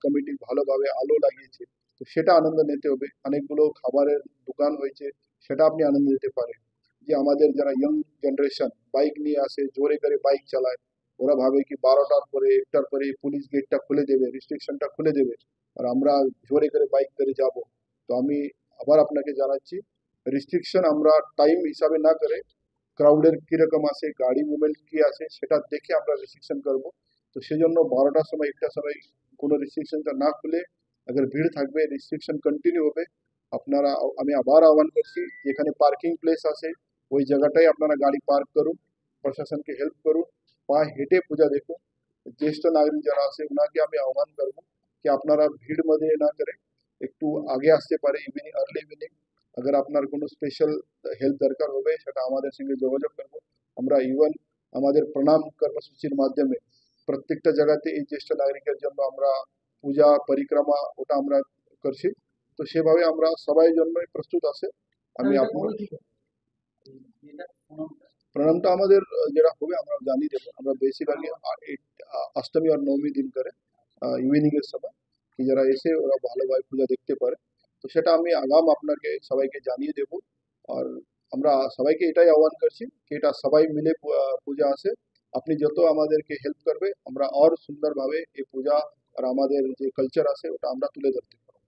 Committee ভালোভাবে আলো লাগিয়েছে, তো সেটা আনন্দ নিতে হবে। অনেকগুলো খাবারের দোকান হয়েছে, সেটা আপনি আনন্দ নিতে পারেন। যে আমাদের যারা ইয়ং জেনারেশন বাইক নিয়ে আসে, জোরে করে বাইক চালায়, ওরা ভাবে কি 12টার পরে 1টার পরে পুলিশ গেটটা খুলে দেবে, রেস্ট্রিকশনটা খুলে দেবে, আর আমরা জোরে করে বাইক করে যাব। তো আমি আবার আপনাকে জানাচ্ছি, রেস্ট্রিকশন আমরা টাইম হিসাবে না করে ক্রাউডের কিরকম আছে, গাড়ি মুভমেন্ট কি আছে, সেটা দেখে আমরা রেস্ট্রিকশন করব। তো সেই জন্য 12টার সময় 1টার সময় কোনো রেস্ট্রিকশনটা না খুলে, अगर ভিড় থাকবে রেস্ট্রিকশন কন্টিনিউ হবে। আপনারা, আমি আবার আহ্বান করছি, যেখানে পার্কিং প্লেস আছে ওই জায়গাটাই আপনারা গাড়ি পার্ক করুন, প্রশাসনকে হেল্প করুন, পা হেঁটে পূজা দেখুন। জ্যেষ্ঠ নাগরিক যারা আছে ওনাকে আমি আহ্বান করবো কি আপনারা ভিড় মধ্যে না করে একটু আগে আসতে পারে, ইভিনিং, আর্লি ইভিনিং। अगर আপনার কোনো স্পেশাল হেল্প দরকার হবে সেটা আমাদের সঙ্গে যোগাযোগ করবো। আমরা ইভেন আমাদের প্রণাম কর্মসূচির মাধ্যমে প্রত্যেকটা জায়গাতে এই জ্যেষ্ঠ নাগরিকের জন্য আমরা পূজা পরিক্রমা ওটা আমরা করছি। তো সেভাবে আমরা সবাই জন্যই প্রস্তুত আছে। আমি আপনার প্রণামটা আমাদের যেটা হবে আমরা জানিয়ে দেবো। আমরা বেশিরভাগই অষ্টমী আর নবমী দিন করে ইভিনিং এর সময়, কি যারা এসে ওরা ভালোভাবে পূজা দেখতে পারে। তো সেটা আমি আগাম আপনাকে সবাইকে জানিয়ে দেব। আর আমরা সবাইকে এটাই আহ্বান করছি কি এটা সবাই মিলে পূজা আসে। আপনি যত আমাদেরকে হেল্প করবে আমরা আর সুন্দরভাবে এই পূজা আর আমাদের যে কালচার আছে ওটা আমরা তুলে ধরতে পারবো।